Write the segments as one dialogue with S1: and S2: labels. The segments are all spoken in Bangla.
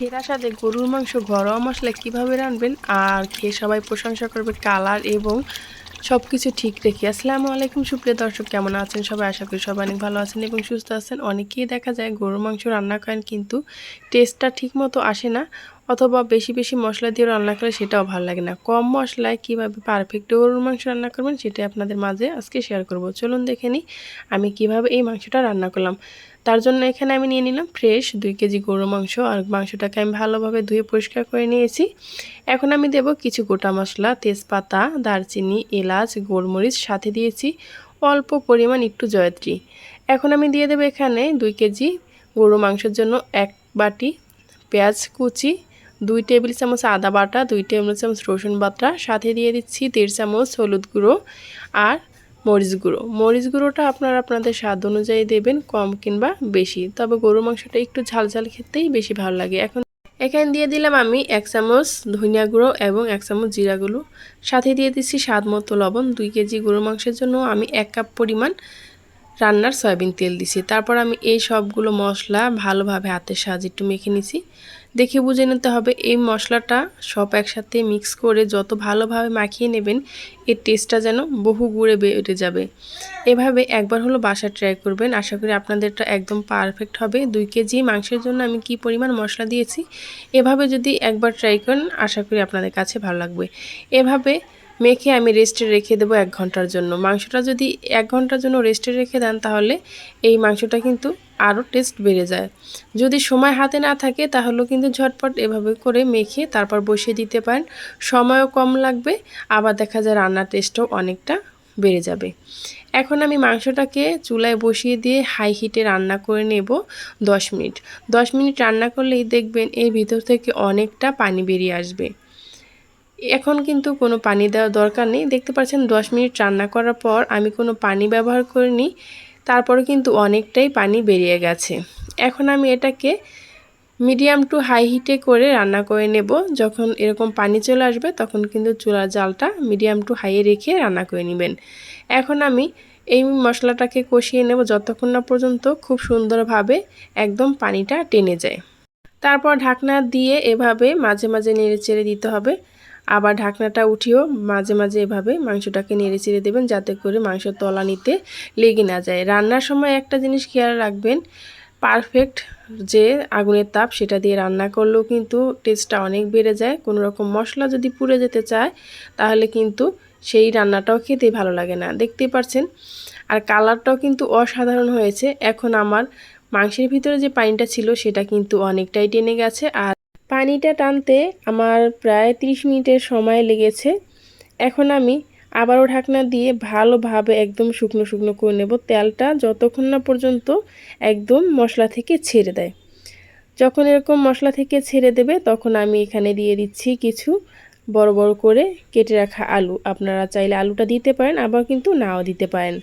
S1: সেরা স্বাদে গরুর মাংস ঘরোয়া মশলায় কীভাবে রান্নবেন আর খেয়ে সবাই প্রশংসা করবে কালার এবং সব কিছু ঠিক রেখে। আসসালামু আলাইকুম সুপ্রিয় দর্শক, কেমন আছেন সবাই? আশা করি সবাই অনেক ভালো আছেন এবং সুস্থ আছেন। অনেকেই দেখা যায় গরুর মাংস রান্না করেন কিন্তু টেস্টটা ঠিক মতো আসে না, অথবা বেশি বেশি মশলা দিয়ে রান্না করে সেটাও ভালো লাগে না। কম মশলায় কীভাবে পারফেক্ট গরুর মাংস রান্না করবেন সেটাই আপনাদের মাঝে আজকে শেয়ার করব। চলুন দেখে নিই আমি কিভাবে এই মাংসটা রান্না করলাম। তার জন্য এখানে আমি নিয়ে নিলাম ফ্রেশ 2 কেজি গরুর মাংস, আর মাংসটাকে আমি ভালোভাবে ধুয়ে পরিষ্কার করে নিয়েছি। এখন আমি দেব কিছু গোটা মশলা, তেজপাতা, দারচিনি, এলাচ, গোলমরিচ, সাথে দিয়েছি অল্প পরিমাণ একটু জয়ত্রী। এখন আমি দিয়ে দেবো এখানে 2 কেজি গরুর মাংসের জন্য 1 বাটি পেঁয়াজ কুচি, 2 টেবিল চামচ আদা বাটা, 2 টেবিল চামচ রসুন বাটা, সাথে দিয়ে দিচ্ছি 1.5 চামচ হলুদ গুঁড়ো আর মরিচ গুঁড়োটা আপনারা আপনাদের স্বাদ অনুযায়ী দেবেন, কম কিংবা বেশি। তবে গরুর মাংসটা একটু ঝাল ঝাল খেতেই বেশি ভালো লাগে। এখানে দিয়ে দিলাম আমি 1 চামচ ধনিয়া গুঁড়ো এবং 1 চামচ জিরা গুঁড়ো, সাথে দিয়ে দিচ্ছি স্বাদ মতো লবণ। 2 কেজি গরুর মাংসের জন্য আমি 1 কাপ পরিমাণ রান্নার সয়াবিন তেল দিছি। তারপর আমি এই সবগুলো মশলা ভালোভাবে হাতের সাহায্যে একটু মেখে নিছি। দেখে বুঝে নিতে হবে এই মশলাটা সব একসাথে মিক্স করে যত ভালোভাবে মাখিয়ে নেবেন এর টেস্টটা যেন বহু গুণে বেড়ে যাবে। এভাবে একবার হলো বাসায় ট্রাই করবেন, আশা করি আপনাদেরটা একদম পারফেক্ট হবে। 2 কেজি মাংসের জন্য আমি কি পরিমাণ মশলা দিয়েছি এভাবে যদি একবার ট্রাই করেন আশা করি আপনাদের কাছে ভালো লাগবে। এভাবে মেখে আমি রেস্টে রেখে দেবো 1 ঘন্টার জন্য। মাংসটা যদি 1 ঘন্টার জন্য রেস্টে রেখে দেন তাহলে এই মাংসটা কিন্তু আরও টেস্ট বেড়ে যায়। যদি সময় হাতে না থাকে তাহলেও কিন্তু ঝটপট এভাবে করে মেখে তারপর বসিয়ে দিতে পারেন, সময়ও কম লাগবে, আবার দেখা যায় রান্নার টেস্টও অনেকটা বেড়ে যাবে। এখন আমি মাংসটাকে চুলায় বসিয়ে দিয়ে হাই হিটে রান্না করে নেব 10 মিনিট। 10 মিনিট রান্না করলেই দেখবেন এর ভিতর থেকে অনেকটা পানি বেরিয়ে আসবে। এখন কিন্তু কোনো পানি দেওয়ার দরকার নেই। দেখতে পাচ্ছেন 10 মিনিট রান্না করার পর আমি কোনো পানি ব্যবহার করিনি, তারপরে কিন্তু অনেকটাই পানি বেরিয়ে গেছে। এখন আমি এটাকে মিডিয়াম টু হাই হিটে করে রান্না করে নেব। যখন এরকম পানি চলে আসবে তখন কিন্তু চুলার জালটা মিডিয়াম টু হাইয়ে রেখে রান্না করে নেবেন। এখন আমি এই মশলাটাকে কষিয়ে নেব যতক্ষণ না পর্যন্ত খুব সুন্দরভাবে একদম পানিটা টেনে যায়। তারপর ঢাকনা দিয়ে এভাবে মাঝে মাঝে নেড়েচেড়ে দিতে হবে। আবার ঢাকনাটা উঠিয়েও মাঝে মাঝে এভাবে মাংসটাকে নেড়েচেড়ে দেবেন যাতে করে মাংসের তলানিতে লেগে না যায়। রান্নার সময় একটা জিনিস খেয়াল রাখবেন, পারফেক্ট যে আগুনের তাপ সেটা দিয়ে রান্না করলেও কিন্তু টেস্টটা অনেক বেড়ে যায়। কোনো রকম মশলা যদি পুড়ে যেতে চায় তাহলে কিন্তু সেই রান্নাটাও খেতে ভালো লাগে না। দেখতেই পাচ্ছেন আর কালারটাও কিন্তু অসাধারণ হয়েছে। এখন আমার মাংসের ভিতরে যে পানিটা ছিল সেটা কিন্তু অনেকটাই টেনে গেছে, আর পানিটা টানতে আমার প্রায় 30 মিনিটের সময় লেগেছে। এখন আমি আবারও ঢাকনা দিয়ে ভালোভাবে একদম শুকনো শুকনো করে নেব, তেলটা যতক্ষণ না পর্যন্ত একদম মশলা থেকে ছেড়ে দেয়। যখন এরকম মশলা থেকে ছেড়ে দেবে তখন আমি এখানে দিয়ে দিচ্ছি কিছু বড় বড় করে কেটে রাখা আলু। আপনারা চাইলে আলুটা দিতে পারেন, আবার কিন্তু নাও দিতে পারেন।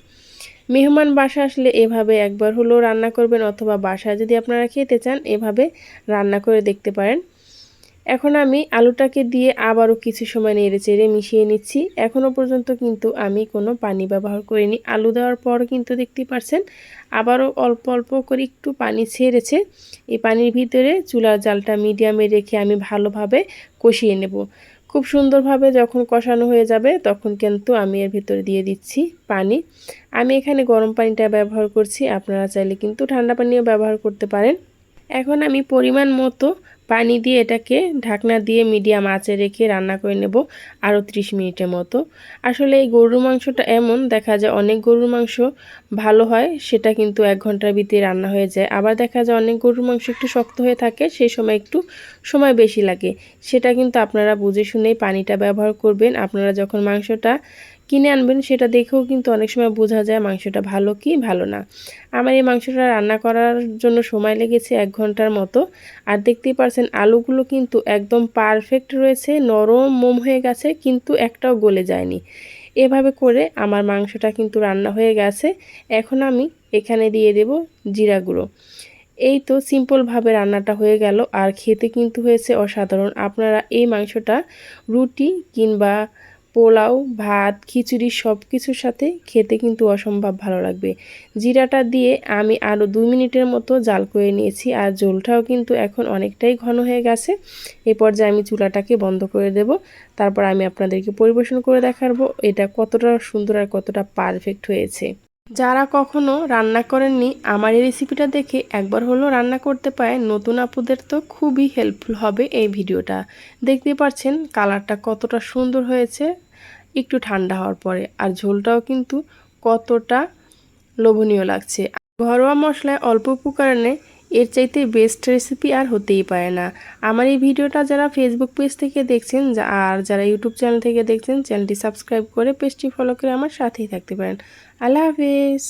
S1: মেহমান বাসা আসলে এভাবে একবার হলো রান্না করবেন, অথবা বাসায় যদি আপনারা খেতে চান এভাবে রান্না করে দেখতে পারেন। এখন আমি আলুটাকে দিয়ে আবারও কিছু সময় নেড়েচেড়ে মিশিয়ে নিচ্ছি। এখনও পর্যন্ত কিন্তু আমি কোনো পানি ব্যবহার করিনি। আলু দেওয়ার পর কিন্তু দেখতেই পাচ্ছেন আবারও অল্প অল্প করে একটু পানি ছেড়েছে। এই পানির ভিতরে চুলার জালটা মিডিয়ামে রেখে আমি ভালোভাবে কষিয়ে নেব। খুব সুন্দরভাবে যখন কষানো হয়ে যাবে তখন কিন্তু আমি এর ভিতরে দিয়ে দিচ্ছি পানি। আমি এখানে গরম পানিটা ব্যবহার করছি, আপনারা চাইলে কিন্তু ঠান্ডা পানিও ব্যবহার করতে পারেন। এখন আমি পরিমাণ মতো পানি দিয়ে এটাকে ঢাকনা দিয়ে মিডিয়াম আঁচে রেখে রান্না করে নেব আরও 30 মিনিটের মতো। আসলে এই গরুর মাংসটা এমন দেখা যায় অনেক গরুর মাংস ভালো হয় সেটা কিন্তু 1 ঘন্টার ভিতরে রান্না হয়ে যায়, আবার দেখা যায় অনেক গরুর মাংস একটু শক্ত হয়ে থাকে সেই সময় একটু সময় বেশি লাগে। সেটা কিন্তু আপনারা বুঝে শুনেই পানিটা ব্যবহার করবেন। আপনারা যখন মাংসটা কিনে আনবেন সেটা দেখেও কিন্তু অনেক সময় বোঝা যায় মাংসটা ভালো কি ভালো না। আমার এই মাংসটা রান্না করার জন্য সময় লেগেছে 1 ঘন্টার মতো। আর দেখতেই পারছেন আলুগুলো কিন্তু একদম পারফেক্ট রয়েছে, নরম মোম হয়ে গেছে, কিন্তু একটাও গলে যায়নি। এভাবে করে আমার মাংসটা কিন্তু রান্না হয়ে গেছে। এখন আমি এখানে দিয়ে দেব জিরা গুঁড়ো। এই তো সিম্পলভাবে রান্নাটা হয়ে গেল, আর খেতে কিন্তু হয়েছে অসাধারণ। আপনারা এই মাংসটা রুটি কিংবা পোলাও, ভাত, খিচুড়ি সব কিছুর সাথে খেতে কিন্তু অসম্ভব ভালো লাগবে। জিরাটা দিয়ে আমি আরও 2 মিনিটের মতো জাল করে নিয়েছি, আর ঝোলটাও কিন্তু এখন অনেকটাই ঘন হয়ে গেছে। এই পর্যায়ে আমি চুলাটাকে বন্ধ করে দেব। তারপর আমি আপনাদেরকে পরিবেশন করে দেখাবো এটা কতটা সুন্দর আর কতটা পারফেক্ট হয়েছে। যারা কখনো রান্না করেননি আমার এই রেসিপিটা দেখে একবার হলেও রান্না করতে পারেন। নতুন আপুদের তো খুবই হেল্পফুল হবে এই ভিডিওটা। দেখতে পাচ্ছেন কালারটা কতটা সুন্দর হয়েছে একটু ঠান্ডা হওয়ার পরে, আর ঝোলটাও কিন্তু কতটা লোভনীয় লাগছে। ঘরোয়া মশলায় অল্প উপকরণে এর চাইতে বেস্ট রেসিপি আর হতেই পারে না। আমার এই ভিডিওটা যারা ফেসবুক পেজ থেকে দেখছেন আর যারা ইউটিউব চ্যানেল থেকে দেখছেন, চ্যানেলটি সাবস্ক্রাইব করে পেজটি ফলো করে আমার সাথেই থাকতে পারেন। আল্লাহ হাফেজ।